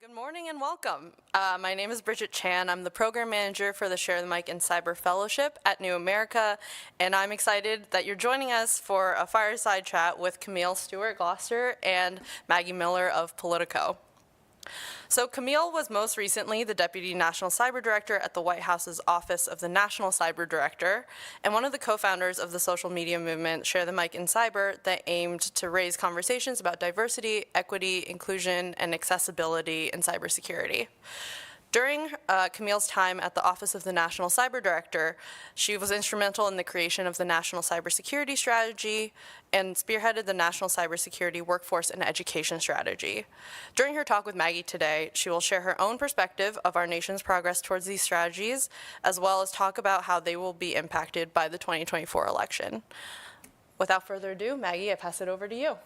Good morning and welcome. My name is Bridget Chan. I'm the program manager for the Share the Mic in Cyber Fellowship at New America, and I'm excited that you're joining us for a fireside chat with Camille, Stewart, Gloster, and Maggie Miller of Politico. So Camille was most recently the Deputy National Cyber Director at the White House's Office of the National Cyber Director, and one of the co-founders of the social media movement Share the Mic in Cyber that aimed to raise conversations about diversity, equity, inclusion, and accessibility in cybersecurity. During Camille's time at the Office of the National Cyber Director, she was instrumental in the creation of the National Cybersecurity Strategy and spearheaded the National Cybersecurity Workforce and Education Strategy. During her talk with Maggie today, she will share her own perspective of our nation's progress towards these strategies, as well as talk about how they will be impacted by the 2024 election. Without further ado, Maggie, I pass it over to you.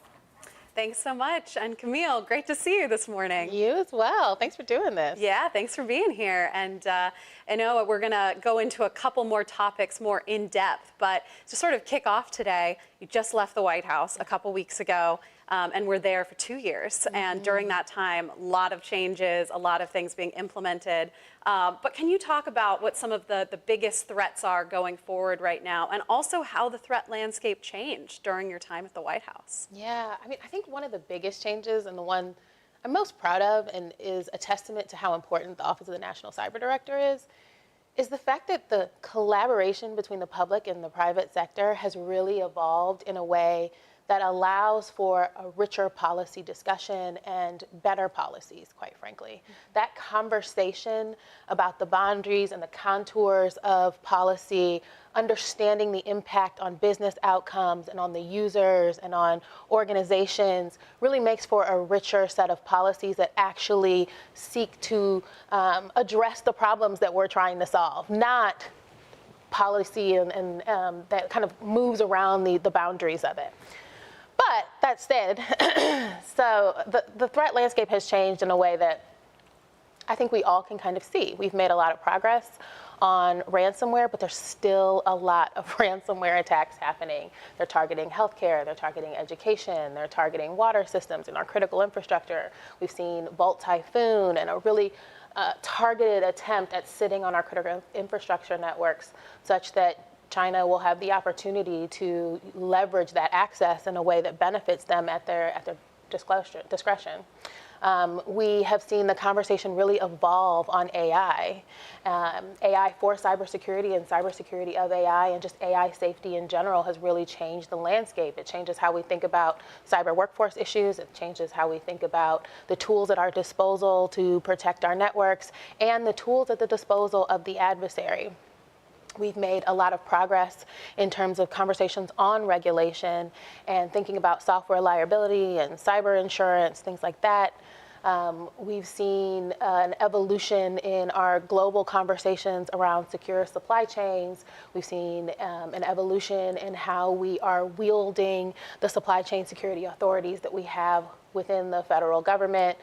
Thanks so much. And Camille, great to see you this morning. You as well. Thanks for doing this. Yeah, thanks for being here. And I know we're going to go into a couple more topics more in depth, but to sort of kick off today, you just left the White House a couple weeks ago. And we're there for 2 years. And during that time, a lot of changes, a lot of things being implemented. But can you talk about what some of the biggest threats are going forward right now, and also how the threat landscape changed during your time at the White House? Yeah, I mean, I think one of the biggest changes, and the one I'm most proud of, and is a testament to how important the Office of the National Cyber Director is the fact that the collaboration between the public and the private sector has really evolved in a way that allows for a richer policy discussion and better policies, quite frankly. That conversation about the boundaries and the contours of policy, understanding the impact on business outcomes and on the users and on organizations, really makes for a richer set of policies that actually seek to address the problems that we're trying to solve, not policy and that kind of moves around the boundaries of it. But that said, so the threat landscape has changed in a way that I think we all can kind of see. We've made a lot of progress on ransomware, but there's still a lot of ransomware attacks happening. They're targeting healthcare, they're targeting education, they're targeting water systems and our critical infrastructure. We've seen Volt Typhoon and a really targeted attempt at sitting on our critical infrastructure networks such that China will have the opportunity to leverage that access in a way that benefits them at their discretion. We have seen the conversation really evolve on AI. AI for cybersecurity and cybersecurity of AI, and just AI safety in general has really changed the landscape. It changes how we think about cyber workforce issues. It changes how we think about the tools at our disposal to protect our networks and the tools at the disposal of the adversary. We've made a lot of progress in terms of conversations on regulation and thinking about software liability and cyber insurance, things like that. We've seen an evolution in our global conversations around secure supply chains. We've seen an evolution in how we are wielding the supply chain security authorities that we have within the federal government.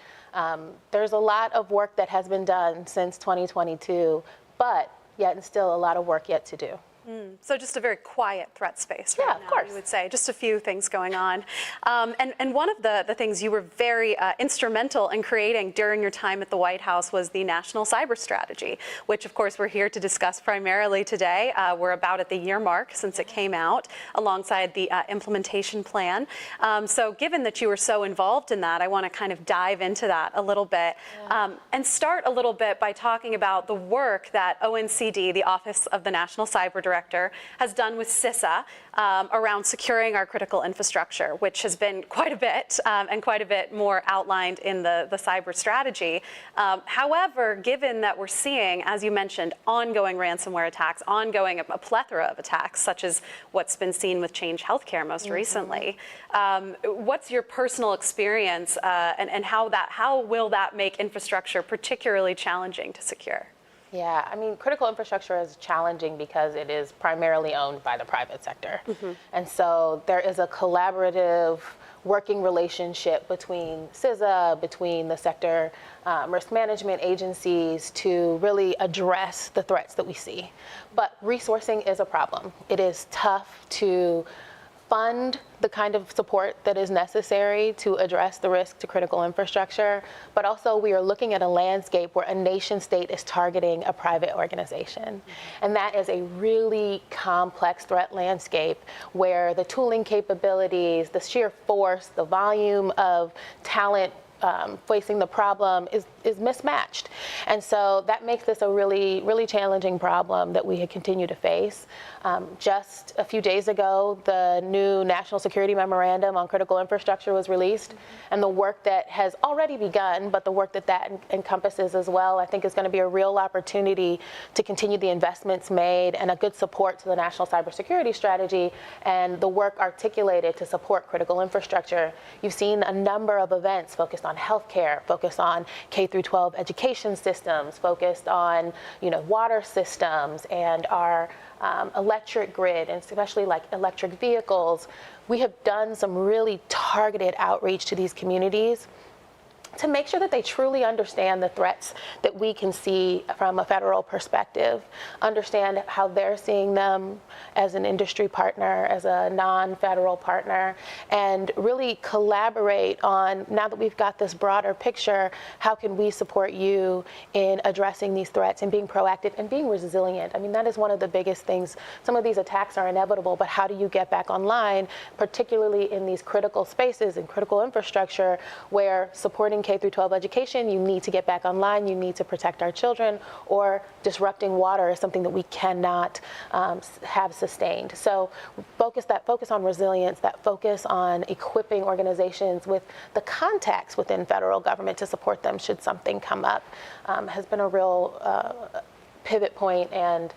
There's a lot of work that has been done since 2022, but yet and still a lot of work yet to do. So just a very quiet threat space right Yeah, now, of course. you would say. Just a few things going on. And one of the things you were very instrumental in creating during your time at the White House was the National Cyber Strategy, which of course we're here to discuss primarily today. We're about at the year mark since it came out, alongside the implementation plan. So given that you were so involved in that, I want to kind of dive into that a little bit, and start a little bit by talking about the work that ONCD, the Office of the National Cyber Director, has done with CISA around securing our critical infrastructure, which has been quite a bit and quite a bit more outlined in the cyber strategy. However, given that we're seeing, as you mentioned, ongoing ransomware attacks, ongoing a plethora of attacks, such as what's been seen with Change Healthcare most recently, what's your personal experience and how will that make infrastructure particularly challenging to secure? Yeah, I mean, critical infrastructure is challenging because it is primarily owned by the private sector. And so there is a collaborative working relationship between CISA, between the sector risk management agencies to really address the threats that we see. But resourcing is a problem. It is tough to fund the kind of support that is necessary to address the risk to critical infrastructure, but also we are looking at a landscape where a nation state is targeting a private organization. And that is a really complex threat landscape where the tooling capabilities, the sheer force, the volume of talent facing the problem is mismatched. And so that makes this a really, really challenging problem that we continue to face. Just a few days ago, the new National Security Memorandum on Critical Infrastructure was released, and the work that has already begun, but the work that encompasses as well, I think is going to be a real opportunity to continue the investments made and a good support to the National Cybersecurity Strategy and the work articulated to support critical infrastructure. You've seen a number of events focused on healthcare, focused on K through 12 education systems, focused on water systems and our electric grid, and especially like electric vehicles. We have done some really targeted outreach to these communities to make sure that they truly understand the threats that we can see from a federal perspective, understand how they're seeing them as an industry partner, as a non-federal partner, and really collaborate on, now that we've got this broader picture, how can we support you in addressing these threats and being proactive and being resilient? I mean, that is one of the biggest things. Some of these attacks are inevitable, but how do you get back online, particularly in these critical spaces and critical infrastructure where supporting K through 12 education, you need to get back online, you need to protect our children, or disrupting water is something that we cannot have sustained. So focus on resilience, that focus on equipping organizations with the contacts within federal government to support them should something come up, has been a real pivot point and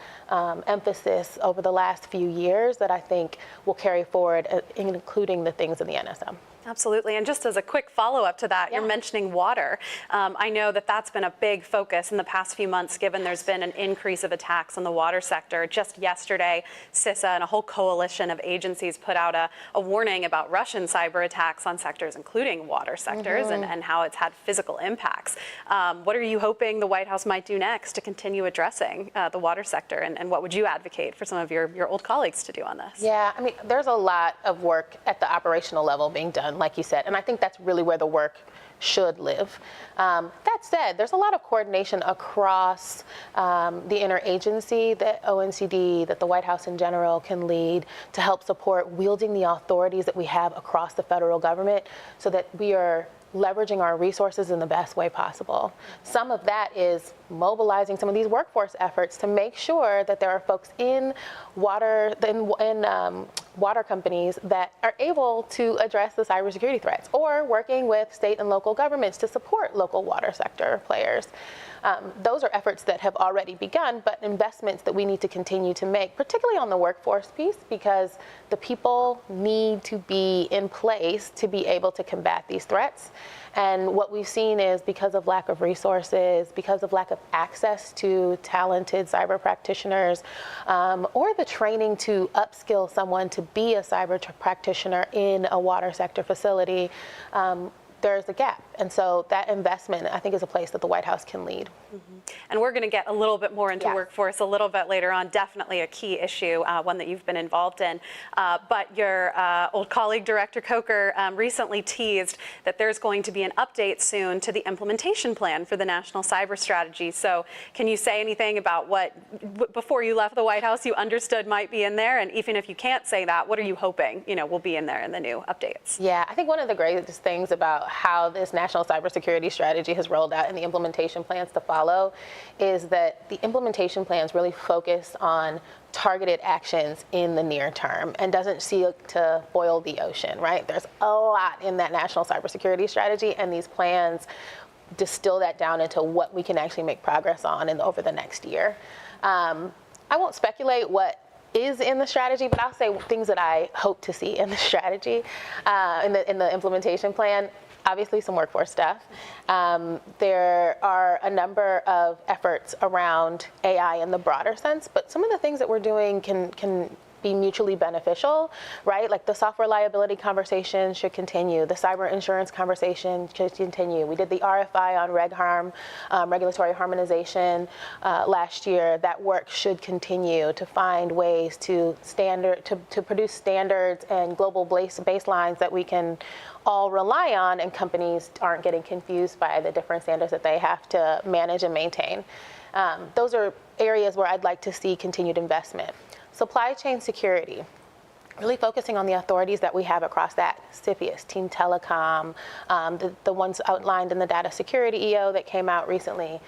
emphasis over the last few years that I think will carry forward, including the things in the NSM. Absolutely. And just as a quick follow-up to that, you're mentioning water. I know that that's been a big focus in the past few months, given there's been an increase of attacks on the water sector. Just yesterday, CISA and a whole coalition of agencies put out a warning about Russian cyber attacks on sectors, including water sectors, and how it's had physical impacts. What are you hoping the White House might do next to continue addressing the water sector? And what would you advocate for some of your old colleagues to do on this? Yeah, I mean, there's a lot of work at the operational level being done, like you said, and I think that's really where the work should live. That said, there's a lot of coordination across the interagency that ONCD, that the White House in general can lead to help support wielding the authorities that we have across the federal government so that we are leveraging our resources in the best way possible. Some of that is mobilizing some of these workforce efforts to make sure that there are folks in water companies that are able to address the cybersecurity threats, or working with state and local governments to support local water sector players. Those are efforts that have already begun, but investments that we need to continue to make, particularly on the workforce piece, because the people need to be in place to be able to combat these threats. And what we've seen is, because of lack of resources, because of lack of access to talented cyber practitioners, or the training to upskill someone to be a cyber practitioner in a water sector facility, there's a gap. And so that investment, I think, is a place that the White House can lead. And we're going to get a little bit more into workforce a little bit later on. Definitely a key issue, one that you've been involved in. But your old colleague, Director Coker, recently teased that there's going to be an update soon to the implementation plan for the National Cyber Strategy. So can you say anything about what, before you left the White House, you understood might be in there? And even if you can't say that, what are you hoping will be in there in the new updates? Yeah, I think one of the greatest things about how this National Cybersecurity Strategy has rolled out and the implementation plans to follow is that the implementation plans really focus on targeted actions in the near term and doesn't seek to boil the ocean, right? There's a lot in that National Cybersecurity Strategy, and these plans distill that down into what we can actually make progress on over the next year. I won't speculate what is in the strategy, but I'll say things that I hope to see in the strategy, in the implementation plan. Obviously, some workforce stuff. There are a number of efforts around AI in the broader sense, but some of the things that we're doing can be mutually beneficial, right? Like the software liability conversation should continue. The cyber insurance conversation should continue. We did the RFI on reg harm, regulatory harmonization last year. That work should continue to find ways to produce standards and global baselines that we can all rely on, and companies aren't getting confused by the different standards that they have to manage and maintain. Those are areas where I'd like to see continued investment. Supply chain security, really focusing on the authorities that we have across that, CFIUS, Team Telecom, the ones outlined in the data security EO that came out recently,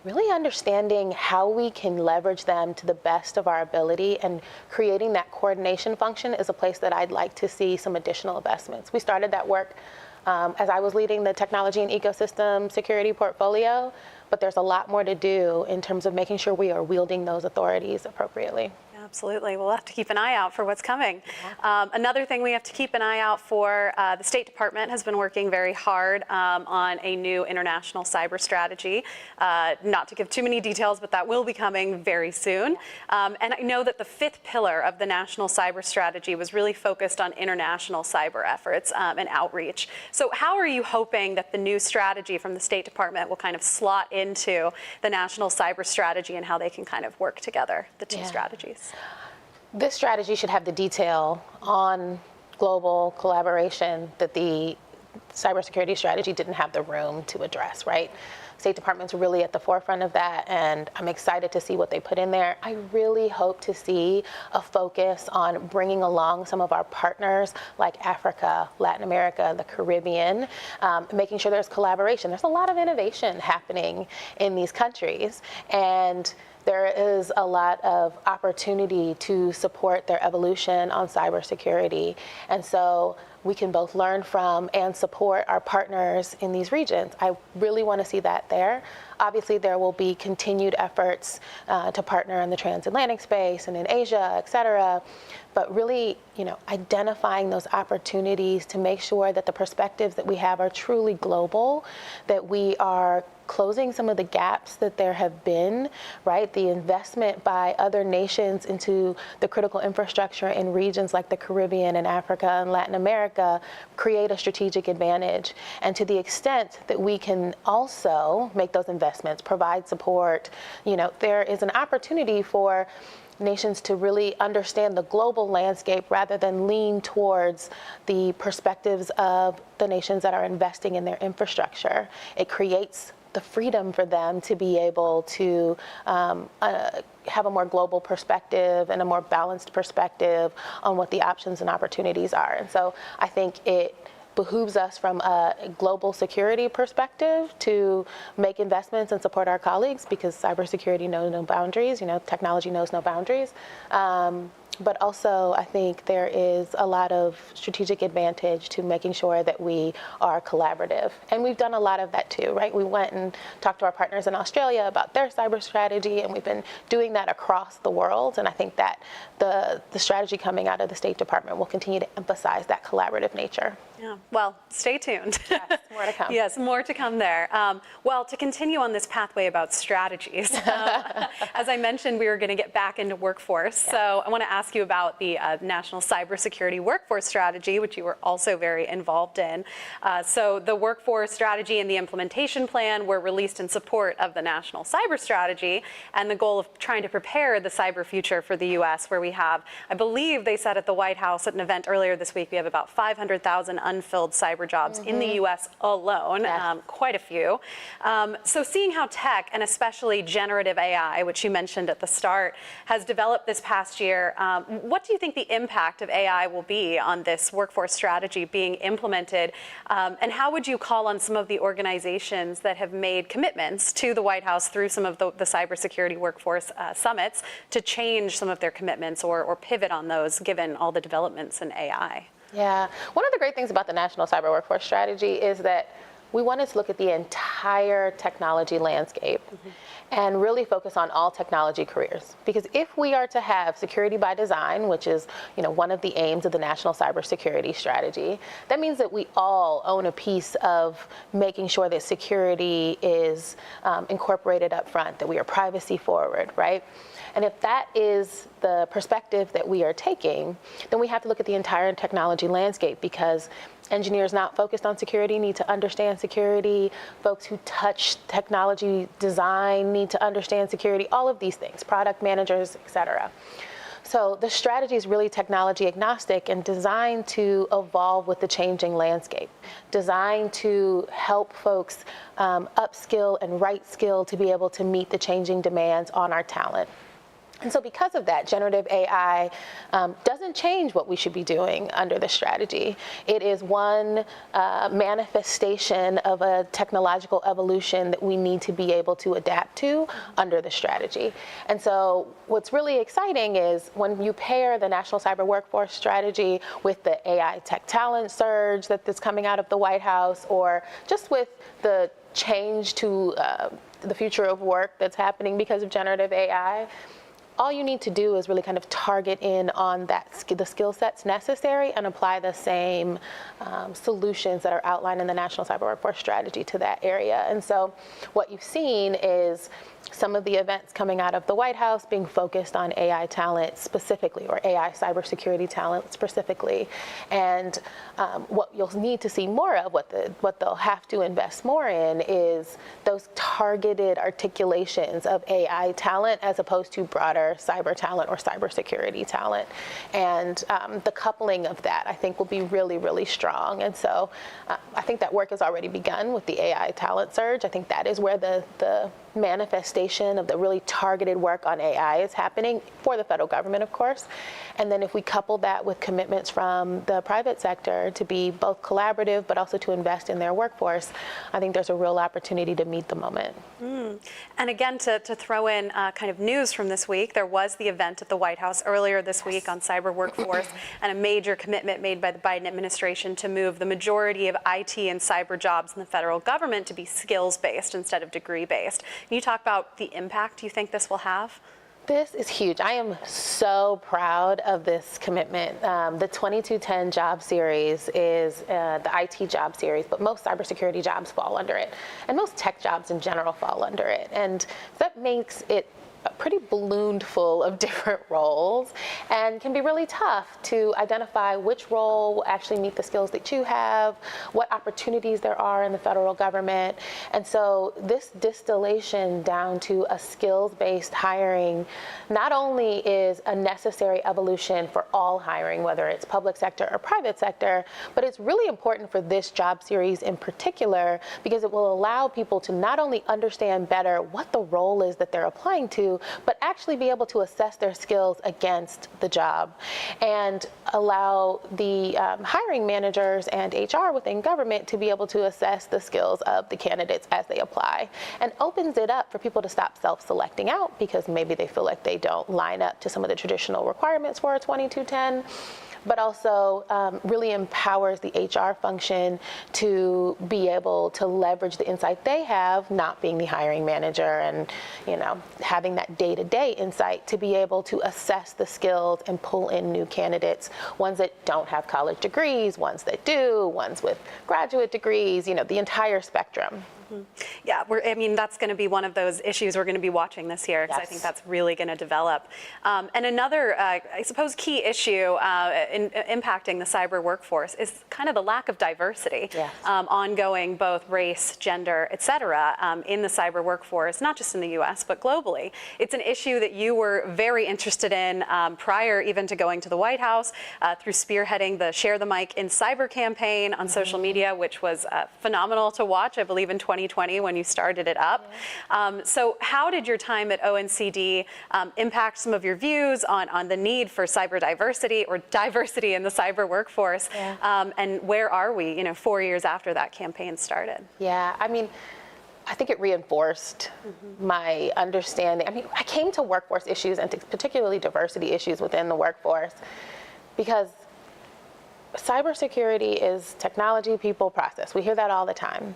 really understanding how we can leverage them to the best of our ability, and creating that coordination function is a place that I'd like to see some additional investments. We started that work as I was leading the technology and ecosystem security portfolio, but there's a lot more to do in terms of making sure we are wielding those authorities appropriately. Absolutely. We'll have to keep an eye out for what's coming. Another thing we have to keep an eye out for, the State Department has been working very hard on a new international cyber strategy. Not to give too many details, but that will be coming very soon. And I know that the fifth pillar of the national cyber strategy was really focused on international cyber efforts and outreach. So how are you hoping that the new strategy from the State Department will kind of slot into the national cyber strategy, and how they can kind of work together, the two strategies? This strategy should have the detail on global collaboration that the cybersecurity strategy didn't have the room to address, right? State Department's really at the forefront of that, and I'm excited to see what they put in there. I really hope to see a focus on bringing along some of our partners like Africa, Latin America, the Caribbean, making sure there's collaboration. There's a lot of innovation happening in these countries, and there is a lot of opportunity to support their evolution on cybersecurity. And so we can both learn from and support our partners in these regions. I really want to see that there. Obviously, there will be continued efforts to partner in the transatlantic space and in Asia, et cetera. But really, identifying those opportunities to make sure that the perspectives that we have are truly global, that we are closing some of the gaps that there have been, right? The investment by other nations into the critical infrastructure in regions like the Caribbean and Africa and Latin America create a strategic advantage. And to the extent that we can also make those investments, provide support, there is an opportunity for nations to really understand the global landscape rather than lean towards the perspectives of the nations that are investing in their infrastructure. It creates the freedom for them to be able to have a more global perspective and a more balanced perspective on what the options and opportunities are. And so I think it behooves us from a global security perspective to make investments and support our colleagues, because cybersecurity knows no boundaries, technology knows no boundaries. But also, I think there is a lot of strategic advantage to making sure that we are collaborative. And we've done a lot of that too, right? We went and talked to our partners in Australia about their cyber strategy, and we've been doing that across the world. And I think that the strategy coming out of the State Department will continue to emphasize that collaborative nature. Yeah, well, stay tuned. Yes, more to come. Yes, more to come there. Well, to continue on this pathway about strategies, as I mentioned, we were going to get back into workforce. Yeah. So I want to ask you about the National Cybersecurity Workforce Strategy, which you were also very involved in. So the workforce strategy and the implementation plan were released in support of the National Cyber Strategy and the goal of trying to prepare the cyber future for the U.S., where we have, I believe they said at the White House at an event earlier this week, we have about 500,000 unfilled cyber jobs in the U.S. alone, quite a few. So seeing how tech, and especially generative AI, which you mentioned at the start, has developed this past year, what do you think the impact of AI will be on this workforce strategy being implemented? And how would you call on some of the organizations that have made commitments to the White House through some of the cybersecurity workforce summits to change some of their commitments or pivot on those, given all the developments in AI? Yeah, one of the great things about the National Cyber Workforce Strategy is that we wanted to look at the entire technology landscape and really focus on all technology careers. Because if we are to have security by design, which is one of the aims of the National Cybersecurity Strategy, that means that we all own a piece of making sure that security is incorporated up front, that we are privacy forward, right? And if that is the perspective that we are taking, then we have to look at the entire technology landscape, because engineers not focused on security need to understand security. Folks who touch technology design need to understand security, all of these things, product managers, et cetera. So the strategy is really technology agnostic and designed to evolve with the changing landscape, designed to help folks upskill and right skill to be able to meet the changing demands on our talent. And so because of that, generative AI doesn't change what we should be doing under the strategy. It is one manifestation of a technological evolution that we need to be able to adapt to under the strategy. And so what's really exciting is when you pair the National Cyber Workforce Strategy with the AI tech talent surge that's coming out of the White House, or just with the change to the future of work that's happening because of generative AI, all you need to do is really kind of target in on the skill sets necessary and apply the same solutions that are outlined in the National Cyber Workforce Strategy to that area. And so what you've seen is some of the events coming out of the White House being focused on AI talent specifically, or AI cybersecurity talent specifically. And what you'll need to see more of, what they'll have to invest more in, is those targeted articulations of AI talent as opposed to broader cyber talent or cybersecurity talent. And the coupling of that, I think, will be really, really strong. And so I think that work has already begun with the AI talent surge. I think that is where the manifestation of the really targeted work on AI is happening for the federal government, of course. And then if we couple that with commitments from the private sector to be both collaborative but also to invest in their workforce, I think there's a real opportunity to meet the moment. And again, to throw in kind of news from this week, there was the event at the White House earlier this week on cyber workforce, and a major commitment made by the Biden administration to move the majority of IT and cyber jobs in the federal government to be skills-based instead of degree-based. Can you talk about the impact you think this will have? This is huge. I am so proud of this commitment. The 2210 job series is the IT job series, but most cybersecurity jobs fall under it, and most tech jobs in general fall under it. And that makes it pretty ballooned full of different roles, and can be really tough to identify which role will actually meet the skills that you have, what opportunities there are in the federal government. And so this distillation down to a skills-based hiring not only is a necessary evolution for all hiring, whether it's public sector or private sector, but it's really important for this job series in particular, because it will allow people to not only understand better what the role is that they're applying to, but actually be able to assess their skills against the job, and allow the hiring managers and HR within government to be able to assess the skills of the candidates as they apply, and opens it up for people to stop self-selecting out because maybe they feel like they don't line up to some of the traditional requirements for a 2210. But also really empowers the HR function to be able to leverage the insight they have, not being the hiring manager, and having that day-to-day insight to be able to assess the skills and pull in new candidates, ones that don't have college degrees, ones that do, ones with graduate degrees, the entire spectrum. Yeah, that's going to be one of those issues we're going to be watching this year, because I think that's really going to develop. And another, I suppose, key issue in impacting the cyber workforce is kind of the lack of diversity, ongoing, both race, gender, et cetera, in the cyber workforce, not just in the U.S., but globally. It's an issue that you were very interested in prior even to going to the White House, through spearheading the Share the Mic in Cyber campaign on social media, which was phenomenal to watch, I believe, in 2020 when you started it up. So how did your time at ONCD impact some of your views on the need for cyber diversity, or diversity in the cyber workforce? And where are we, 4 years after that campaign started? Yeah, I think it reinforced my understanding. I came to workforce issues, and particularly diversity issues within the workforce, because cybersecurity is technology, people, process. We hear that all the time.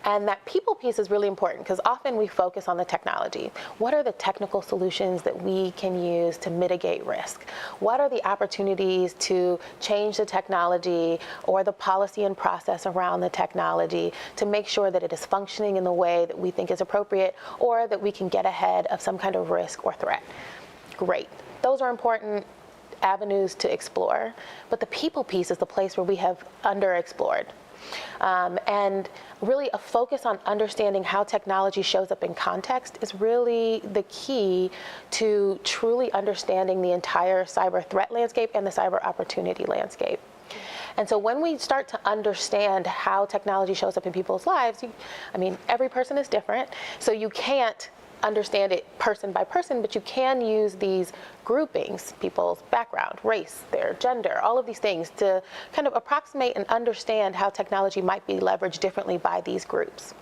And that people piece is really important, because often we focus on the technology. What are the technical solutions that we can use to mitigate risk? What are the opportunities to change the technology or the policy and process around the technology to make sure that it is functioning in the way that we think is appropriate, or that we can get ahead of some kind of risk or threat? great. Those are important avenues to explore, but the people piece is the place where we have underexplored. And really a focus on understanding how technology shows up in context is really the key to truly understanding the entire cyber threat landscape and the cyber opportunity landscape. And so when we start to understand how technology shows up in people's lives, every person is different, so you can't understand it person by person, but you can use these groupings, people's background, race, their gender, all of these things to kind of approximate and understand how technology might be leveraged differently by these groups.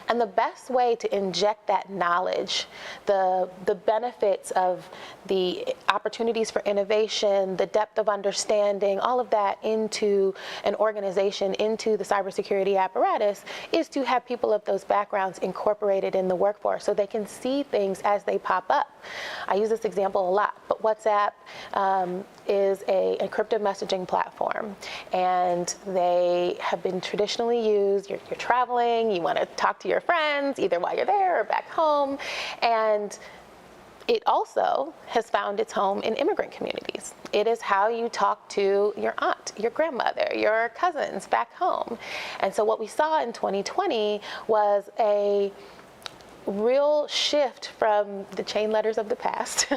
And the best way to inject that knowledge, the benefits of the opportunities for innovation, the depth of understanding, all of that into an organization, into the cybersecurity apparatus, is to have people of those backgrounds incorporated in the workforce so they can see things as they pop up. I use this example a lot, but WhatsApp is an encrypted messaging platform, and they have been traditionally used. You're traveling, you want to talk to your friends, either while you're there or back home, and it also has found its home in immigrant communities. It is how you talk to your aunt, your grandmother, your cousins back home. And so what we saw in 2020 was a real shift from the chain letters of the past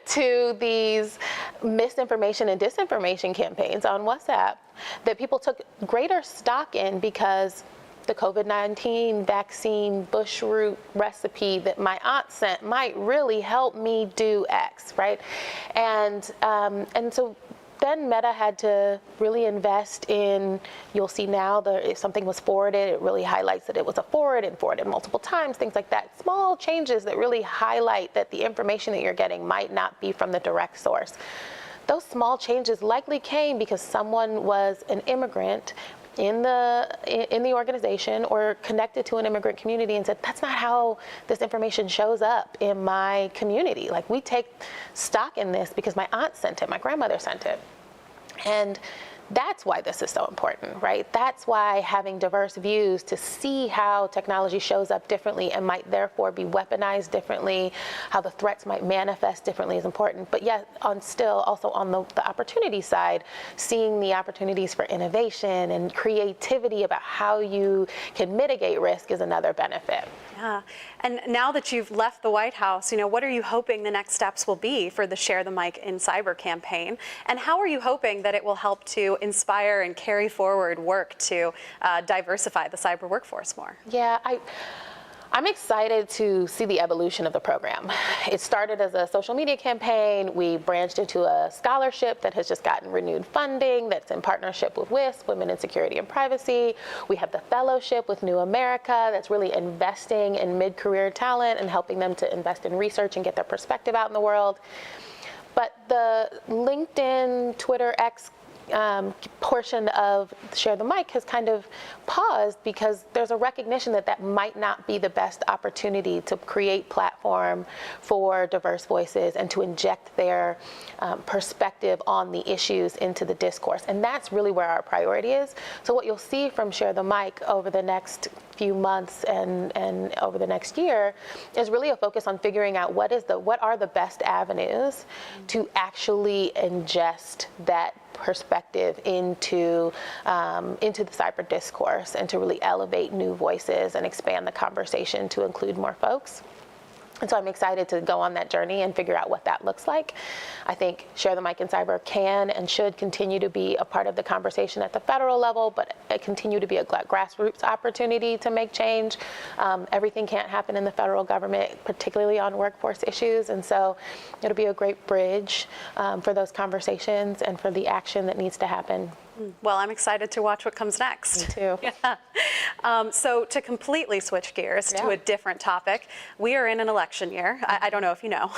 to these misinformation and disinformation campaigns on WhatsApp that people took greater stock in because the COVID-19 vaccine bush root recipe that my aunt sent might really help me do X, right? And so then Meta had to really invest in, you'll see now if something was forwarded, it really highlights that it was a forward and forwarded multiple times, things like that. Small changes that really highlight that the information that you're getting might not be from the direct source. Those small changes likely came because someone was an immigrant in the organization or connected to an immigrant community and said, that's not how this information shows up in my community. Like, we take stock in this because my aunt sent it, my grandmother sent it. And that's why this is so important, right? That's why having diverse views to see how technology shows up differently and might therefore be weaponized differently, how the threats might manifest differently is important. But yet, also on the opportunity side, seeing the opportunities for innovation and creativity about how you can mitigate risk is another benefit. Yeah, and now that you've left the White House, what are you hoping the next steps will be for the Share the Mic in Cyber campaign? And how are you hoping that it will help to inspire and carry forward work to diversify the cyber workforce more? Yeah, I'm excited to see the evolution of the program. It started as a social media campaign. We branched into a scholarship that has just gotten renewed funding that's in partnership with WISP, Women in Security and Privacy. We have the fellowship with New America that's really investing in mid-career talent and helping them to invest in research and get their perspective out in the world. But the LinkedIn, Twitter, X portion of Share the Mic has kind of paused because there's a recognition that that might not be the best opportunity to create platform for diverse voices and to inject their perspective on the issues into the discourse. And that's really where our priority is. So what you'll see from Share the Mic over the next few months and over the next year is really a focus on figuring out what are the best avenues to actually ingest that perspective into the cyber discourse and to really elevate new voices and expand the conversation to include more folks. And so I'm excited to go on that journey and figure out what that looks like. I think Share the Mic in Cyber can and should continue to be a part of the conversation at the federal level, but continue to be a grassroots opportunity to make change. Everything can't happen in the federal government, particularly on workforce issues. And so it'll be a great bridge for those conversations and for the action that needs to happen. Well, I'm excited to watch what comes next. Me too. Yeah. So to completely switch gears to a different topic, we are in an election year. I don't know if you know.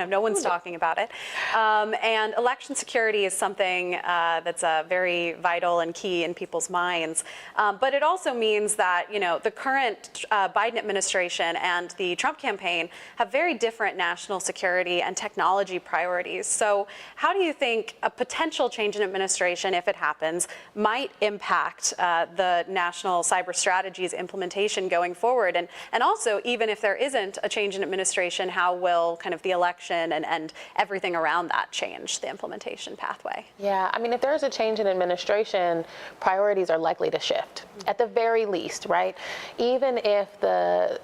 No one's talking about it. And election security is something that's very vital and key in people's minds. But it also means that the current Biden administration and the Trump campaign have very different national security and technology priorities. So how do you think a potential change in administration, if it happens, might impact the national cyber strategy's implementation going forward? And also, even if there isn't a change in administration, how will kind of the election and everything around that change the implementation pathway? Yeah, I mean, if there is a change in administration, priorities are likely to shift, at the very least, right? Even if the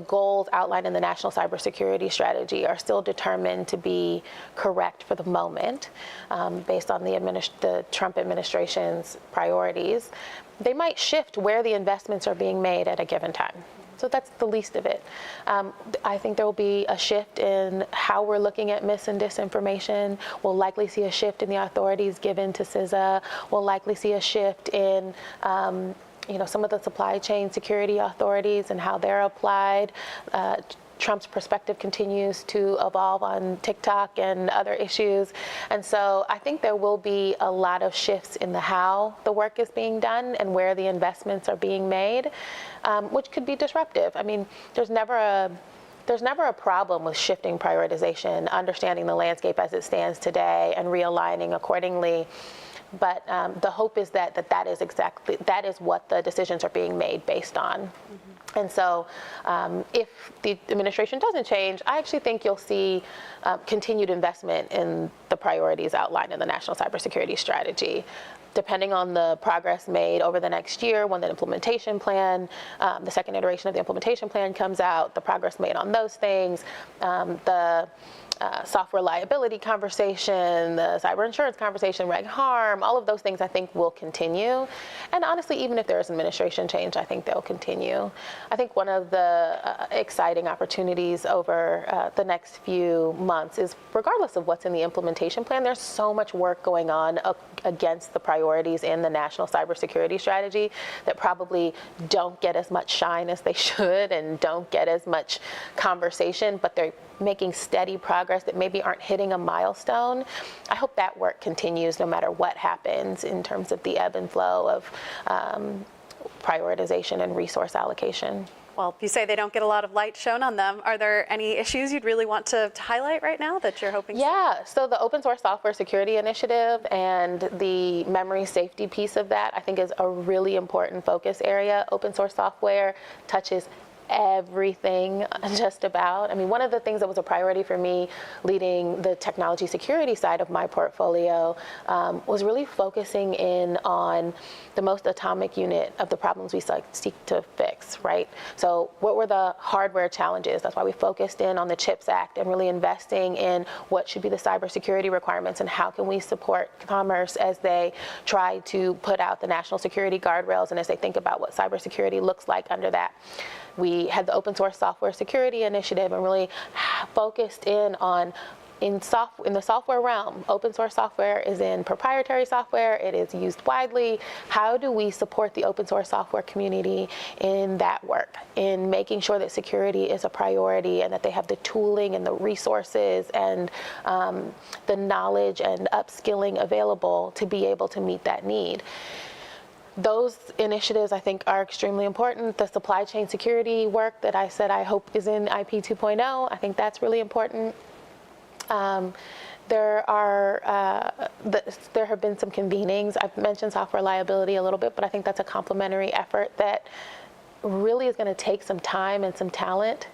goals outlined in the National Cybersecurity Strategy are still determined to be correct for the moment, based on the Trump administration's priorities, they might shift where the investments are being made at a given time. So that's the least of it. I think there will be a shift in how we're looking at mis and disinformation. We'll likely see a shift in the authorities given to CISA. We'll likely see a shift in some of the supply chain security authorities and how they're applied. Trump's perspective continues to evolve on TikTok and other issues. And so I think there will be a lot of shifts in the how the work is being done and where the investments are being made, which could be disruptive. I mean, there's never a problem with shifting prioritization, understanding the landscape as it stands today and realigning accordingly. But the hope is that that is what the decisions are being made based on. Mm-hmm. And so if the administration doesn't change, I actually think you'll see continued investment in the priorities outlined in the National Cybersecurity Strategy. Depending on the progress made over the next year, when the implementation plan, the second iteration of the implementation plan comes out, the progress made on those things, the software liability conversation, the cyber insurance conversation, reg harm, all of those things I think will continue. And honestly, even if there is administration change, I think they'll continue. I think one of the exciting opportunities over the next few months is, regardless of what's in the implementation plan, there's so much work going on against the priorities in the National Cybersecurity Strategy that probably don't get as much shine as they should and don't get as much conversation, but they're making steady progress that maybe aren't hitting a milestone. I hope that work continues no matter what happens in terms of the ebb and flow of prioritization and resource allocation. Well, you say they don't get a lot of light shown on them. Are there any issues you'd really want to highlight right now that you're hoping? Yeah, so the open source software security initiative and the memory safety piece of that, I think, is a really important focus area. Open source software touches everything, just about. I mean, one of the things that was a priority for me leading the technology security side of my portfolio was really focusing in on the most atomic unit of the problems we seek to fix, right? So what were the hardware challenges? That's why we focused in on the CHIPS Act and really investing in what should be the cybersecurity requirements and how can we support commerce as they try to put out the national security guardrails and as they think about what cybersecurity looks like under that. We had the open source software security initiative and really focused in on in the software realm. Open source software is in proprietary software. It is used widely. How do we support the open source software community in that work, in making sure that security is a priority and that they have the tooling and the resources and the knowledge and upskilling available to be able to meet that need? Those initiatives, I think, are extremely important. The supply chain security work that I said I hope is in IP 2.0, I think that's really important. There have been some convenings. I've mentioned software liability a little bit, but I think that's a complementary effort that really is going to take some time and some talent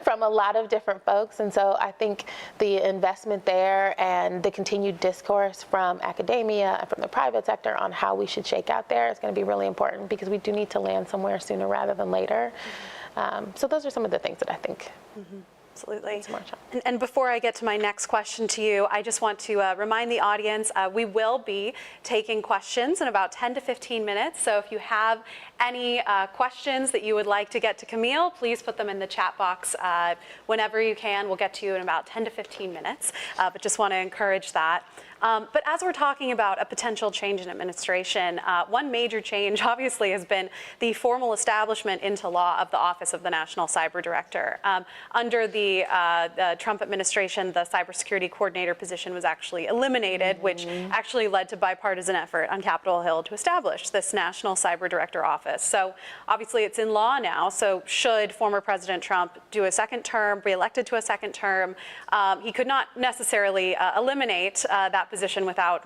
from a lot of different folks. And so I think the investment there and the continued discourse from academia and from the private sector on how we should shake out there is going to be really important because we do need to land somewhere sooner rather than later. Mm-hmm. So those are some of the things that I think. Mm-hmm. Absolutely. And before I get to my next question to you, I just want to remind the audience, we will be taking questions in about 10 to 15 minutes. So if you have any questions that you would like to get to Camille, please put them in the chat box whenever you can. We'll get to you in about 10 to 15 minutes, but just want to encourage that. But as we're talking about a potential change in administration, one major change obviously has been the formal establishment into law of the Office of the National Cyber Director. Under the Trump administration, the cybersecurity coordinator position was actually eliminated, which actually led to bipartisan effort on Capitol Hill to establish this National Cyber Director office. So obviously it's in law now, so should former President Trump do a second term, be elected to a second term, he could not necessarily eliminate that position position without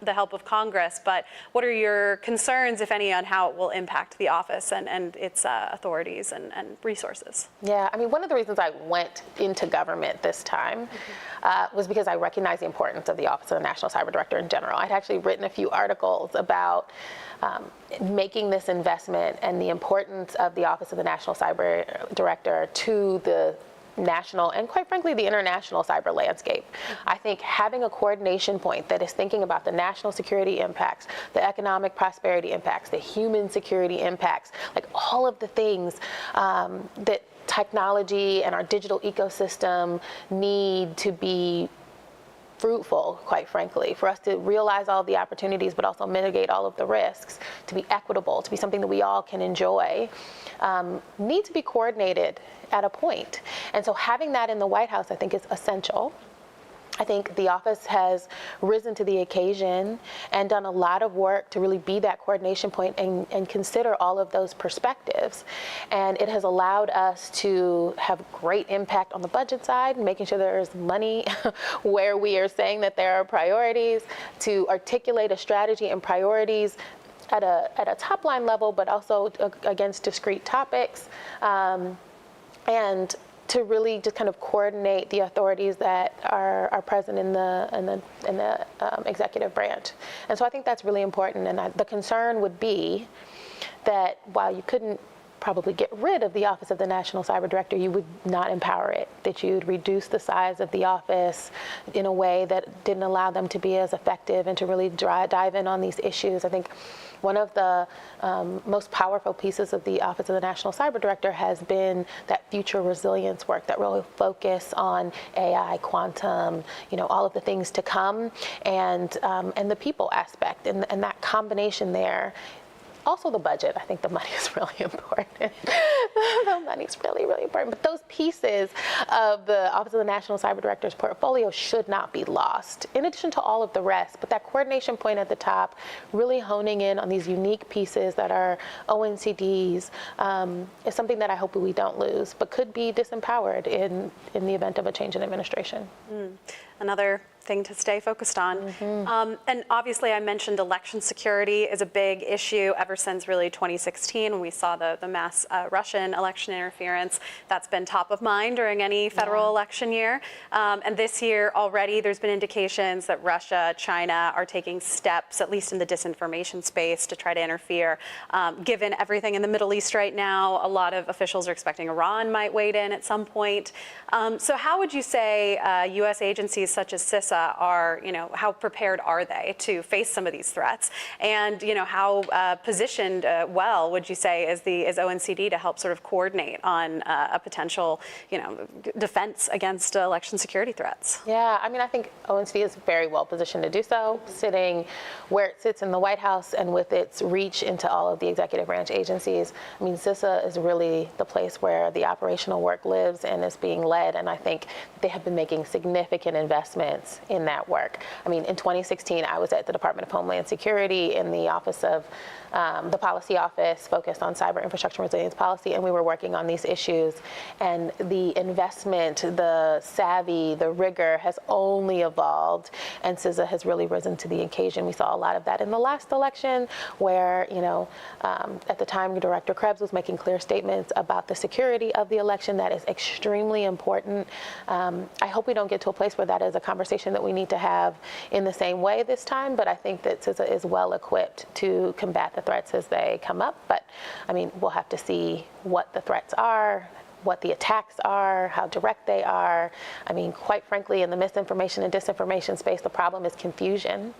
the help of Congress, but what are your concerns, if any, on how it will impact the office and its authorities and resources? Yeah, I mean, one of the reasons I went into government this time was because I recognized the importance of the Office of the National Cyber Director in general. I'd actually written a few articles about making this investment and the importance of the Office of the National Cyber Director to the national and, quite frankly, the international cyber landscape. I think having a coordination point that is thinking about the national security impacts, the economic prosperity impacts, the human security impacts, like all of the things that technology and our digital ecosystem need to be fruitful, quite frankly, for us to realize all of the opportunities, but also mitigate all of the risks, to be equitable, to be something that we all can enjoy, need to be coordinated at a point. And so having that in the White House, I think, is essential. I think the office has risen to the occasion and done a lot of work to really be that coordination point and consider all of those perspectives. And it has allowed us to have great impact on the budget side, making sure there is money where we are saying that there are priorities, to articulate a strategy and priorities at a top line level, but also against discrete topics. And to really just kind of coordinate the authorities that are present in the executive branch. And so I think that's really important. And the concern would be that while you couldn't probably get rid of the Office of the National Cyber Director, you would not empower it, that you'd reduce the size of the office in a way that didn't allow them to be as effective and to really dive in on these issues. I think one of the most powerful pieces of the Office of the National Cyber Director has been that future resilience work that really focus on AI, quantum, all of the things to come, and the people aspect, and that combination there. Also the budget. I think the money is really important. The money's really, really important. But those pieces of the Office of the National Cyber Director's portfolio should not be lost, in addition to all of the rest. But that coordination point at the top, really honing in on these unique pieces that are ONCDs, is something that I hope we don't lose, but could be disempowered in the event of a change in administration. Another thing to stay focused on. And obviously I mentioned election security is a big issue ever since really 2016 when we saw the mass Russian election interference. That's been top of mind during any federal election year. And this year already there's been indications that Russia, China are taking steps, at least in the disinformation space, to try to interfere. Given everything in the Middle East right now, a lot of officials are expecting Iran might wade in at some point. So how would you say U.S. agencies such as CISA are, how prepared are they to face some of these threats? And, how positioned well would you say is ONCD to help sort of coordinate on a potential, defense against election security threats? Yeah, I mean, I think ONCD is very well positioned to do so, sitting where it sits in the White House and with its reach into all of the executive branch agencies. I mean, CISA is really the place where the operational work lives and is being led, and I think they have been making significant investments in that work. I mean, in 2016, I was at the Department of Homeland Security in the office of the policy office focused on cyber infrastructure resilience policy, and we were working on these issues. And the investment, the savvy, the rigor has only evolved, and CISA has really risen to the occasion. We saw a lot of that in the last election, where at the time Director Krebs was making clear statements about the security of the election. That is extremely important. I hope we don't get to a place where that is a conversation that we need to have in the same way this time, but I think that CISA is well equipped to combat the threats as they come up. But I mean, we'll have to see what the threats are, what the attacks are, how direct they are. I mean, quite frankly, in the misinformation and disinformation space, the problem is confusion.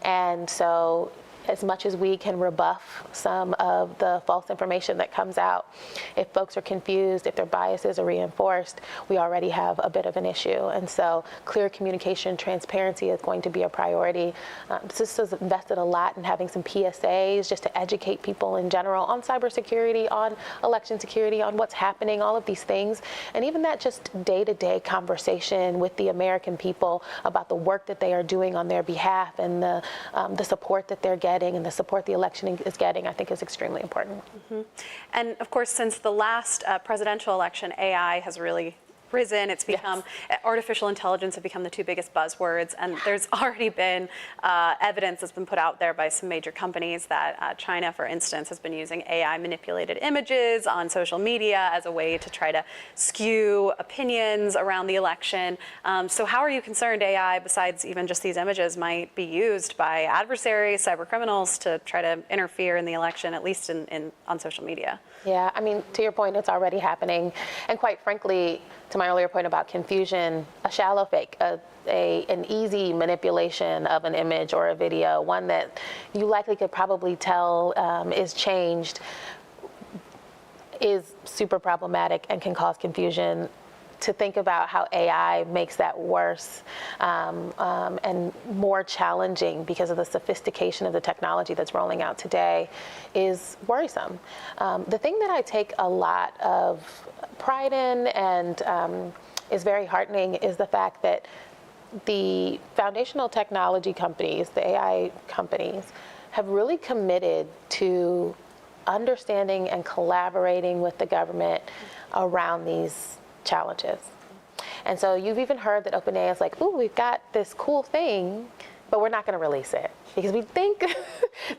And so as much as we can rebuff some of the false information that comes out, if folks are confused, if their biases are reinforced, we already have a bit of an issue. And so clear communication, transparency is going to be a priority. CISA's invested a lot in having some PSAs just to educate people in general on cybersecurity, on election security, on what's happening, all of these things. And even that just day-to-day conversation with the American people about the work that they are doing on their behalf and the support that they're getting and the support the election is getting, I think, is extremely important. And of course, since the last presidential election, AI has really risen. It's become, artificial intelligence have become the two biggest buzzwords, and there's already been evidence that's been put out there by some major companies that China, for instance, has been using AI manipulated images on social media as a way to try to skew opinions around the election. So how are you concerned AI, besides even just these images, might be used by adversaries, cyber criminals, to try to interfere in the election, at least on social media? Yeah, I mean, to your point, it's already happening. And quite frankly, to my earlier point about confusion, a shallow fake, an easy manipulation of an image or a video, one that you likely could probably tell is changed, is super problematic and can cause confusion. To think about how AI makes that worse and more challenging because of the sophistication of the technology that's rolling out today is worrisome. The thing that I take a lot of pride in and is very heartening is the fact that the foundational technology companies, the AI companies, have really committed to understanding and collaborating with the government around these challenges. And so you've even heard that OpenAI is like, ooh, we've got this cool thing, but we're not going to release it because we think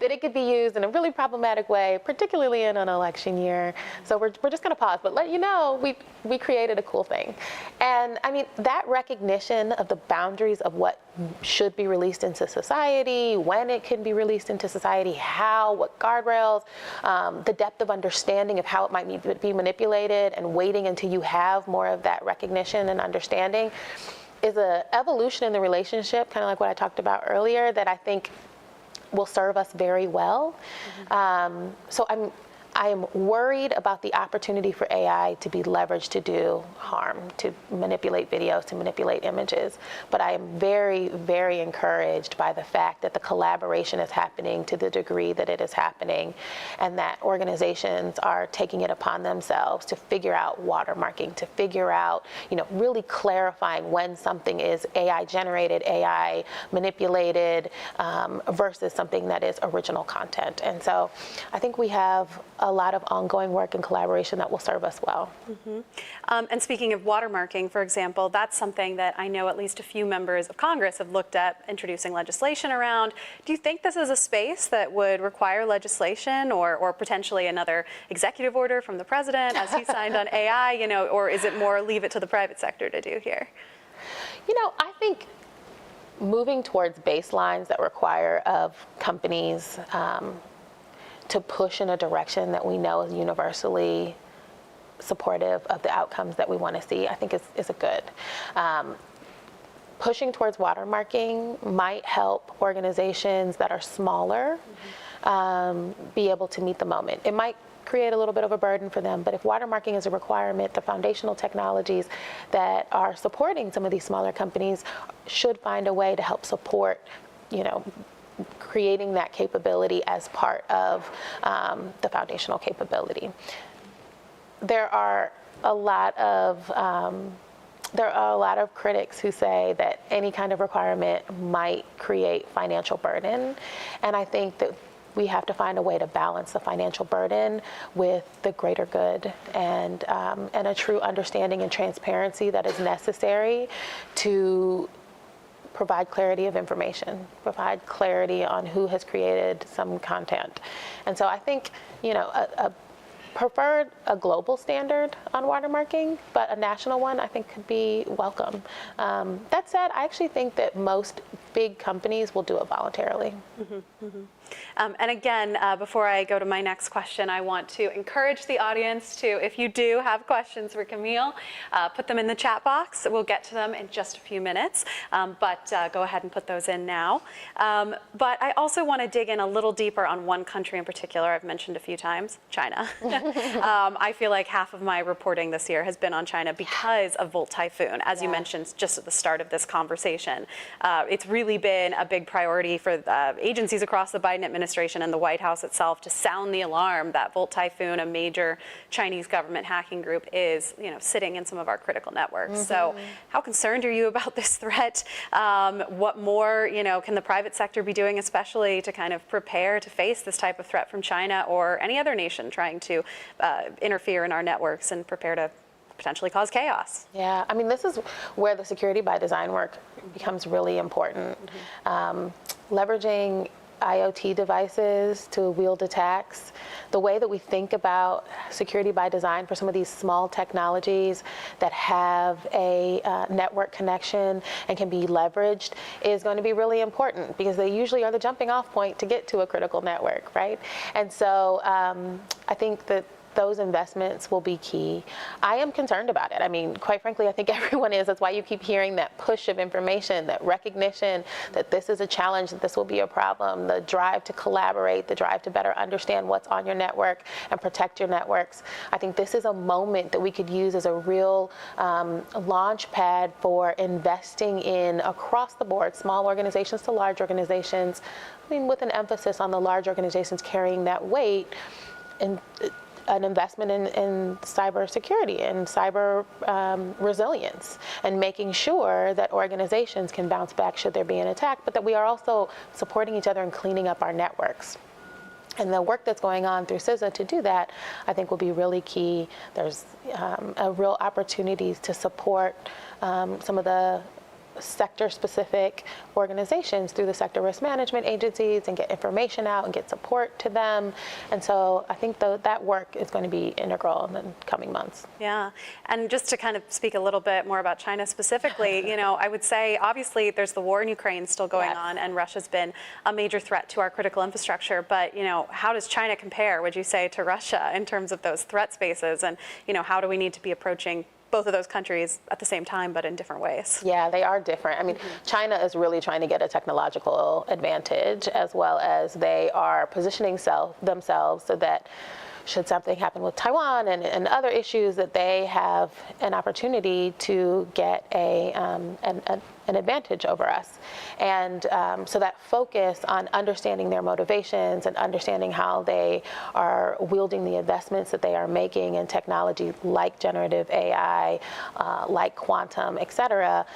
that it could be used in a really problematic way, particularly in an election year. So we're just going to pause, but let you know we created a cool thing. And I mean, that recognition of the boundaries of what should be released into society, when it can be released into society, how, what guardrails, the depth of understanding of how it might be manipulated, and waiting until you have more of that recognition and understanding is an evolution in the relationship, kind of like what I talked about earlier, that I think will serve us very well. So I am worried about the opportunity for AI to be leveraged to do harm, to manipulate videos, to manipulate images. But I am very, very encouraged by the fact that the collaboration is happening to the degree that it is happening, and that organizations are taking it upon themselves to figure out watermarking, to figure out, really clarifying when something is AI generated, AI manipulated, versus something that is original content. And so I think we have a lot of ongoing work and collaboration that will serve us well. And speaking of watermarking, for example, that's something that I know at least a few members of Congress have looked at introducing legislation around. Do you think this is a space that would require legislation or potentially another executive order from the president as he signed on AI, or is it more leave it to the private sector to do here? I think moving towards baselines that require of companies to push in a direction that we know is universally supportive of the outcomes that we want to see, I think is a good. Pushing towards watermarking might help organizations that are smaller be able to meet the moment. It might create a little bit of a burden for them, but if watermarking is a requirement, the foundational technologies that are supporting some of these smaller companies should find a way to help support, creating that capability as part of the foundational capability. There are a lot of critics who say that any kind of requirement might create financial burden, and I think that we have to find a way to balance the financial burden with the greater good and a true understanding and transparency that is necessary to provide clarity of information, provide clarity on who has created some content. And so I think, preferred a global standard on watermarking, but a national one I think could be welcome. That said, I actually think that most big companies will do it voluntarily. And again, before I go to my next question, I want to encourage the audience to, if you do have questions for Camille, put them in the chat box. We'll get to them in just a few minutes, but go ahead and put those in now. But I also want to dig in a little deeper on one country in particular I've mentioned a few times, China. I feel like half of my reporting this year has been on China because of Volt Typhoon, as you mentioned just at the start of this conversation. It's really been a big priority for agencies across the Biden administration and the White House itself to sound the alarm that Volt Typhoon, a major Chinese government hacking group, is sitting in some of our critical networks. So how concerned are you about this threat? What more can the private sector be doing, especially to kind of prepare to face this type of threat from China or any other nation trying to interfere in our networks and prepare to potentially cause chaos. Yeah, I mean, this is where the security by design work becomes really important. Leveraging IoT devices to wield attacks, the way that we think about security by design for some of these small technologies that have a network connection and can be leveraged is going to be really important, because they usually are the jumping off point to get to a critical network, right? And so I think that those investments will be key. I am concerned about it. I mean, quite frankly, I think everyone is. That's why you keep hearing that push of information, that recognition that this is a challenge, that this will be a problem, the drive to collaborate, the drive to better understand what's on your network and protect your networks. I think this is a moment that we could use as a real launch pad for investing in across the board, small organizations to large organizations. I mean, with an emphasis on the large organizations carrying that weight, and an investment in cybersecurity and cyber resilience, and making sure that organizations can bounce back should there be an attack, but that we are also supporting each other and cleaning up our networks. And the work that's going on through CISA to do that, I think, will be really key. There's a real opportunity to support some of the sector-specific organizations through the sector risk management agencies and get information out and get support to them. And so I think that work is going to be integral in the coming months. Yeah, and just to kind of speak a little bit more about China specifically, I would say obviously there's the war in Ukraine still going on, and Russia's been a major threat to our critical infrastructure. But how does China compare, would you say, to Russia in terms of those threat spaces? And how do we need to be approaching both of those countries at the same time, but in different ways? Yeah, they are different. I mean, China is really trying to get a technological advantage, as well as they are positioning themselves so that should something happen with Taiwan and other issues, that they have an opportunity to get an advantage over us. And so that focus on understanding their motivations and understanding how they are wielding the investments that they are making in technology like generative AI, like quantum, et cetera,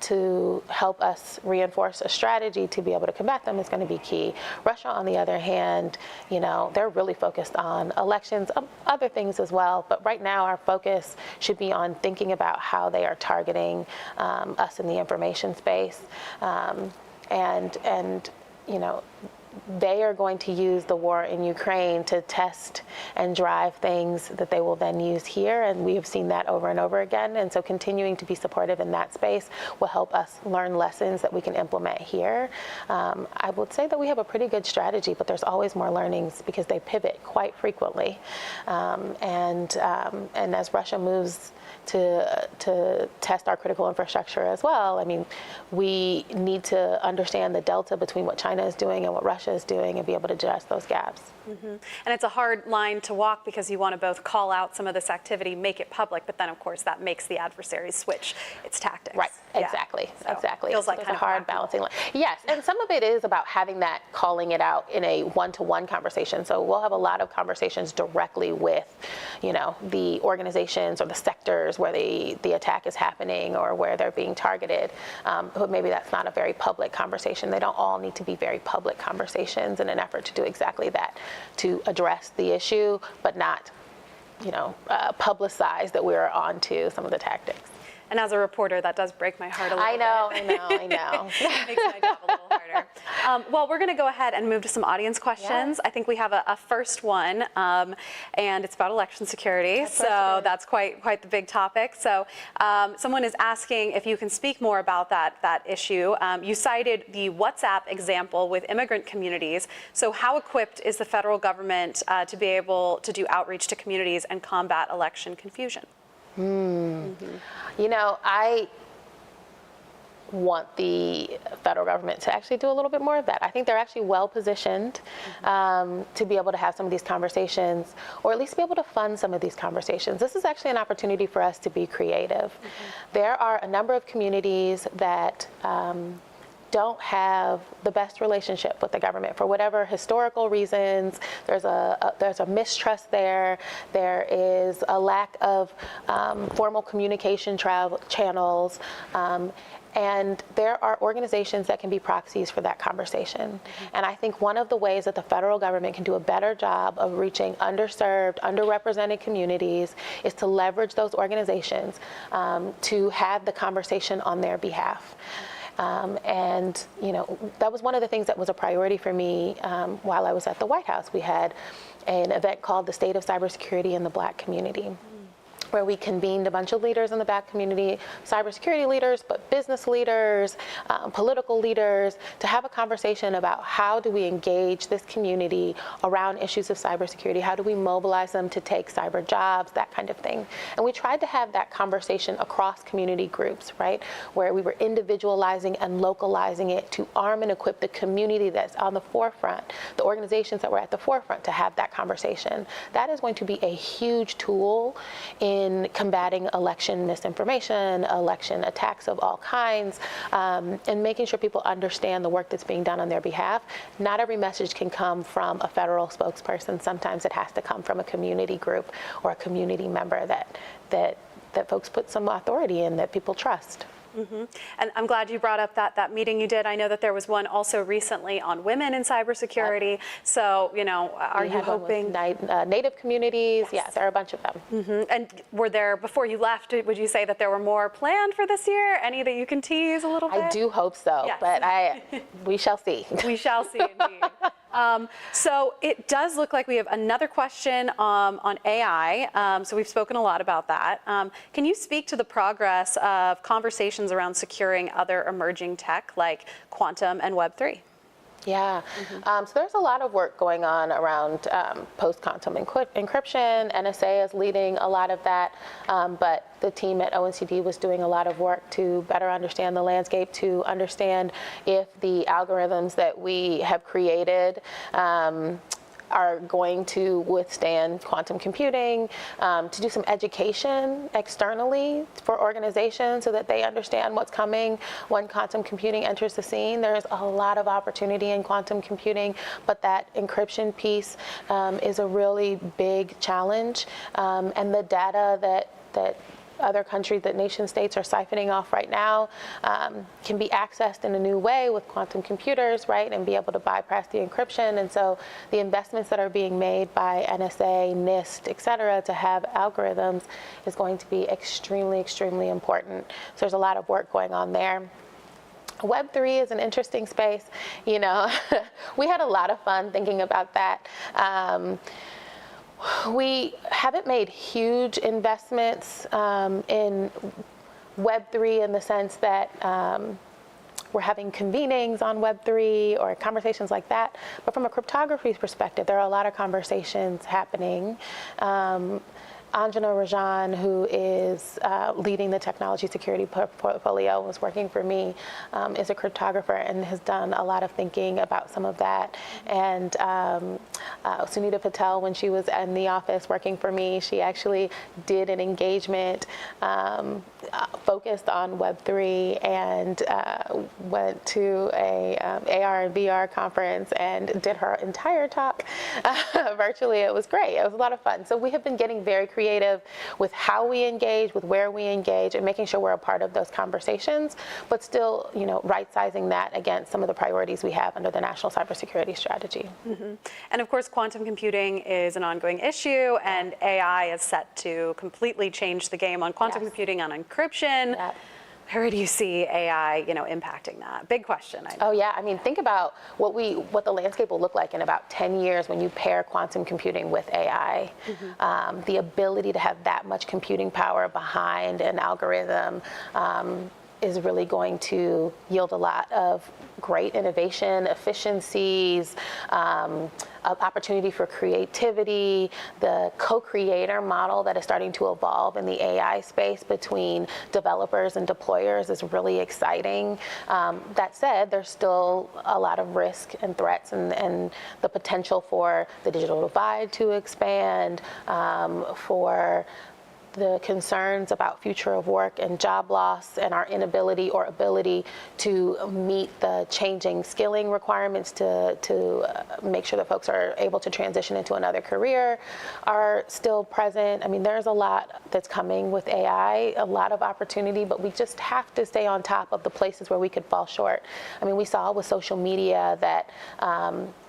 to help us reinforce a strategy to be able to combat them is going to be key. Russia, on the other hand, they're really focused on elections, other things as well, but right now our focus should be on thinking about how they are targeting us in the information space, and they are going to use the war in Ukraine to test and drive things that they will then use here, and we have seen that over and over again. And so continuing to be supportive in that space will help us learn lessons that we can implement here. I would say that we have a pretty good strategy, but there's always more learnings because they pivot quite frequently. And as Russia moves to test our critical infrastructure as well, I mean, we need to understand the delta between what China is doing and what Russia is doing and be able to address those gaps. And it's a hard line to walk because you want to both call out some of this activity, make it public, but then of course that makes the adversary switch its tactics. Right, exactly, So exactly. Feels like it's kind a of hard balancing line. Yes, and some of it is about having that, calling it out in a one-to-one conversation. So we'll have a lot of conversations directly with, the organizations or the sectors where the attack is happening or where they're being targeted. But maybe that's not a very public conversation. They don't all need to be very public conversations in an effort to do exactly that, to address the issue, but not, publicize that we're on to some of the tactics. And as a reporter, that does break my heart a little bit. I know. It makes my job a little harder. Well, we're going to go ahead and move to some audience questions. I think we have a first one, and it's about election security. That's quite the big topic. So someone is asking if you can speak more about that issue. You cited the WhatsApp example with immigrant communities. So how equipped is the federal government to be able to do outreach to communities and combat election confusion? I want the federal government to actually do a little bit more of that. I think they're actually well positioned to be able to have some of these conversations, or at least be able to fund some of these conversations. This is actually an opportunity for us to be creative. There are a number of communities that don't have the best relationship with the government for whatever historical reasons. There's a mistrust there. There is a lack of formal communication channels. And there are organizations that can be proxies for that conversation. And I think one of the ways that the federal government can do a better job of reaching underserved, underrepresented communities is to leverage those organizations to have the conversation on their behalf. And that was one of the things that was a priority for me while I was at the White House. We had an event called the State of Cybersecurity in the Black Community, where we convened a bunch of leaders in the Black community, cybersecurity leaders, but business leaders, political leaders, to have a conversation about how do we engage this community around issues of cybersecurity, how do we mobilize them to take cyber jobs, that kind of thing. And we tried to have that conversation across community groups, right, where we were individualizing and localizing it to arm and equip the community that's on the forefront, the organizations that were at the forefront, to have that conversation. That is going to be a huge tool in combating election misinformation, election attacks of all kinds, and making sure people understand the work that's being done on their behalf. Not every message can come from a federal spokesperson. Sometimes it has to come from a community group or a community member that folks put some authority in, that people trust. Mm-hmm. And I'm glad you brought up that meeting you did. I know that there was one also recently on women in cybersecurity. Yep. So, are you hoping? Native communities, yes, there are a bunch of them. Mm-hmm. And were there, before you left, would you say that there were more planned for this year? Any that you can tease a little bit? I do hope so, yes. But we shall see. We shall see, indeed. So it does look like we have another question on AI. So we've spoken a lot about that. Can you speak to the progress of conversations around securing other emerging tech like quantum and Web3? Yeah, so there's a lot of work going on around post-quantum encryption. NSA is leading a lot of that, but the team at OECD was doing a lot of work to better understand the landscape, to understand if the algorithms that we have created are going to withstand quantum computing, to do some education externally for organizations so that they understand what's coming when quantum computing enters the scene. There's a lot of opportunity in quantum computing, but that encryption piece is a really big challenge. And the data that other countries, that nation states are siphoning off right now, can be accessed in a new way with quantum computers, right, and be able to bypass the encryption. And so the investments that are being made by NSA, NIST, et cetera, to have algorithms is going to be extremely, extremely important. So there's a lot of work going on there. Web3 is an interesting space. We had a lot of fun thinking about that. We haven't made huge investments in Web3 in the sense that we're having convenings on Web3 or conversations like that. But from a cryptography perspective, there are a lot of conversations happening. Anjana Rajan, who is leading the technology security portfolio, was working for me, is a cryptographer and has done a lot of thinking about some of that. And Sunita Patel, when she was in the office working for me, she actually did an engagement focused on Web3 and went to a AR and VR conference and did her entire talk virtually. It was great. It was a lot of fun. So we have been getting very creative with how we engage, with where we engage, and making sure we're a part of those conversations, but still, right-sizing that against some of the priorities we have under the National Cybersecurity Strategy. Mm-hmm. And of course, quantum computing is an ongoing issue, and AI is set to completely change the game on quantum computing, on encryption. Yep. Where do you see AI, impacting that? Big question, I know. Oh yeah, I mean, think about what the landscape will look like in about 10 years when you pair quantum computing with AI. Mm-hmm. The ability to have that much computing power behind an algorithm is really going to yield a lot of great innovation, efficiencies, opportunity for creativity. The co-creator model that is starting to evolve in the AI space between developers and deployers is really exciting. That said, there's still a lot of risk and threats and the potential for the digital divide to expand, for the concerns about future of work and job loss and our inability or ability to meet the changing skilling requirements to make sure that folks are able to transition into another career are still present. I mean, there's a lot that's coming with AI, a lot of opportunity, but we just have to stay on top of the places where we could fall short. I mean, we saw with social media that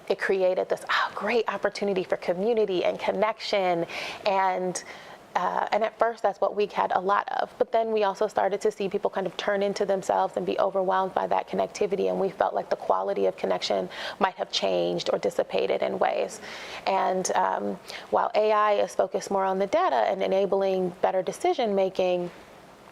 it created this great opportunity for community and connection, and at first that's what we had a lot of, but then we also started to see people kind of turn into themselves and be overwhelmed by that connectivity, and we felt like the quality of connection might have changed or dissipated in ways. And while AI is focused more on the data and enabling better decision making,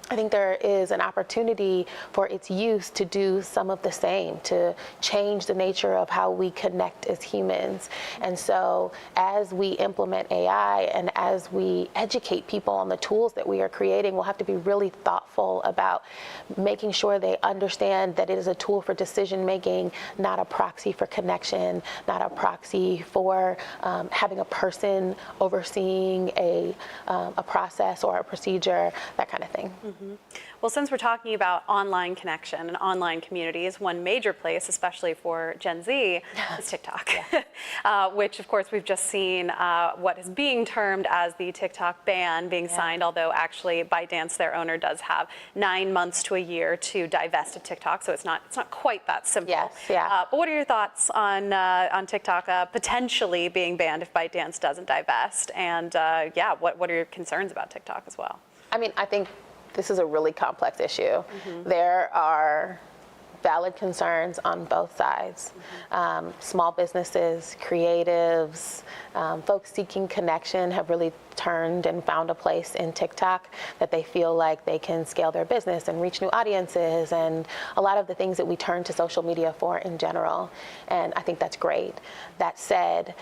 I think there is an opportunity for its use to do some of the same, to change the nature of how we connect as humans. And so as we implement AI and as we educate people on the tools that we are creating, we'll have to be really thoughtful about making sure they understand that it is a tool for decision making, not a proxy for connection, not a proxy for having a person overseeing a process or a procedure, that kind of thing. Mm-hmm. Well, since we're talking about online connection and online communities, one major place, especially for Gen Z, is TikTok, which of course we've just seen what is being termed as the TikTok ban being signed, although actually ByteDance, their owner, does have 9 months to a year to divest of TikTok, so it's not quite that simple. But what are your thoughts on TikTok potentially being banned if ByteDance doesn't divest? And what are your concerns about TikTok as well? I mean, I think this is a really complex issue. Mm-hmm. There are valid concerns on both sides. Mm-hmm. Small businesses, creatives, folks seeking connection have really turned and found a place in TikTok that they feel like they can scale their business and reach new audiences and a lot of the things that we turn to social media for in general. And I think that's great. That said,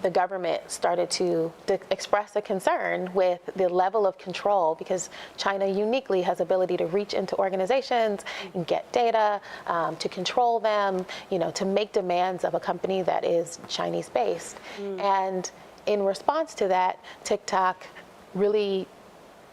the government started to express a concern with the level of control, because China uniquely has ability to reach into organizations and get data, to control them, to make demands of a company that is Chinese-based. And in response to that, TikTok really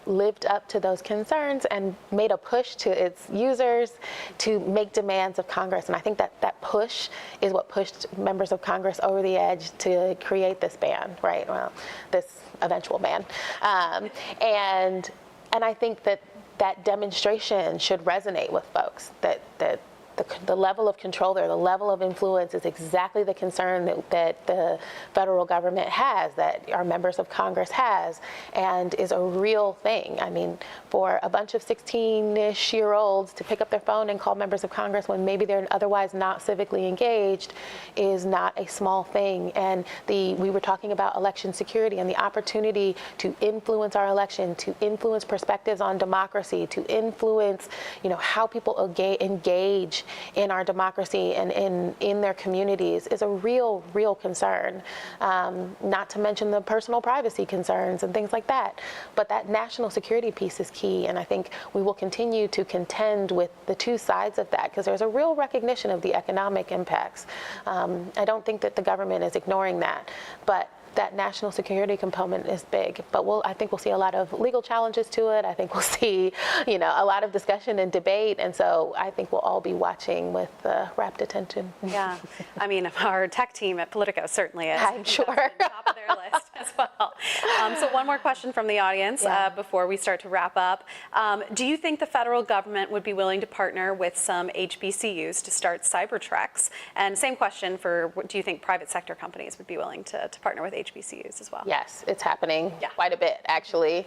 lived up to those concerns and made a push to its users to make demands of Congress. And I think that push is what pushed members of Congress over the edge to create this ban, right? Well, this eventual ban. And I think that demonstration should resonate with folks, that the level of control there, the level of influence is exactly the concern that the federal government has, that our members of Congress has, and is a real thing. I mean, for a bunch of 16-ish-year-olds to pick up their phone and call members of Congress when maybe they're otherwise not civically engaged is not a small thing. And we were talking about election security and the opportunity to influence our election, to influence perspectives on democracy, to influence, how people engage in our democracy and in their communities is a real concern. Not to mention the personal privacy concerns and things like that. But that national security piece is key, and I think we will continue to contend with the two sides of that, because there's a real recognition of the economic impacts. I don't think that the government is ignoring that, but that national security component is big. But I think we'll see a lot of legal challenges to it. I think we'll see, a lot of discussion and debate. And so I think we'll all be watching with rapt attention. Yeah. I mean, our tech team at Politico certainly is. I'm sure. Top of their list as well. So one more question from the audience before we start to wrap up. Do you think the federal government would be willing to partner with some HBCUs to start cybertreks? And same question for, do you think private sector companies would be willing to partner with HBCUs as well? Yes, it's happening quite a bit, actually.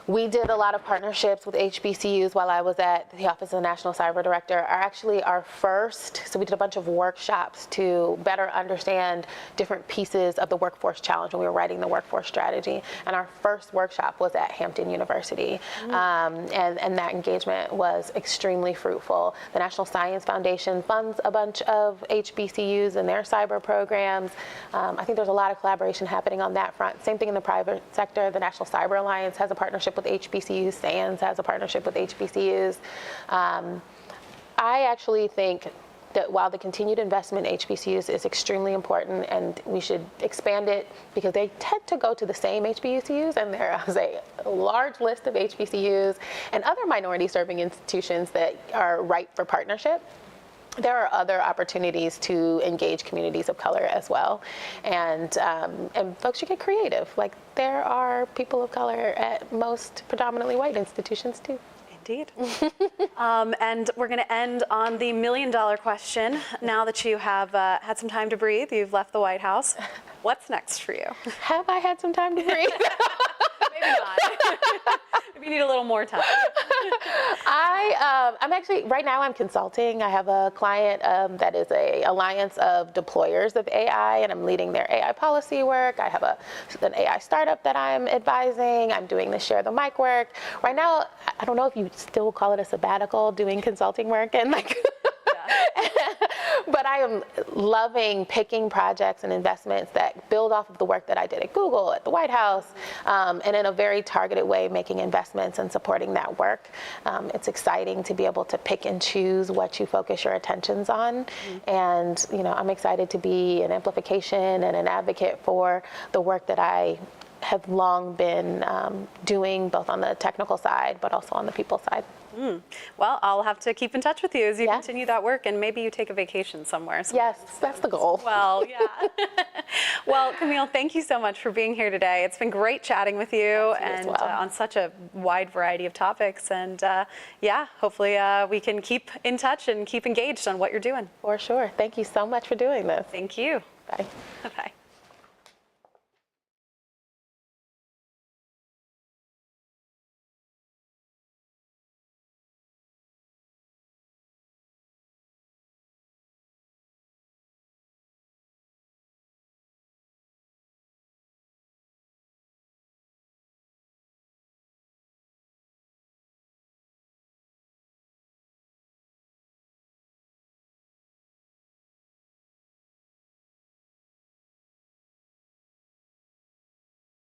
We did a lot of partnerships with HBCUs while I was at the Office of the National Cyber Director. Our first, so we did a bunch of workshops to better understand different pieces of the workforce challenge when we were writing the workforce strategy. And our first workshop was at Hampton University. And that engagement was extremely fruitful. The National Science Foundation funds a bunch of HBCUs and their cyber programs. I think there's a lot of collaboration happening on that front. Same thing in the private sector. The National Cyber Alliance has a partnership with HBCUs. SANS has a partnership with HBCUs. I actually think that while the continued investment in HBCUs is extremely important and we should expand it because they tend to go to the same HBCUs, and there is a large list of HBCUs and other minority-serving institutions that are ripe for partnership. There are other opportunities to engage communities of color as well, and folks should get creative. Like, there are people of color at most predominantly white institutions too. Indeed. And we're going to end on the $1 million question. Now that you have had some time to breathe, you've left the White House. What's next for you? Have I had some time to breathe? Maybe not. Maybe you need a little more time. I'm actually, right now I'm consulting. I have a client that is a alliance of deployers of AI, and I'm leading their AI policy work. I have an AI startup that I'm advising. I'm doing the share the mic work. Right now, I don't know if you still call it a sabbatical, doing consulting work, and like, but I am loving picking projects and investments that build off of the work that I did at Google, at the White House, and in a very targeted way, making investments and supporting that work. It's exciting to be able to pick and choose what you focus your attentions on. And, you know, I'm excited to be an amplification and an advocate for the work that I have long been doing, both on the technical side, but also on the people side. Well, I'll have to keep in touch with you as you continue that work, and maybe you take a vacation somewhere. Yes, that's the goal. Well, yeah. Well, Camille, thank you so much for being here today. It's been great chatting with you, and on such a wide variety of topics. And yeah, hopefully we can keep in touch and keep engaged on what you're doing. For sure. Thank you so much for doing this. Thank you. Bye. Bye.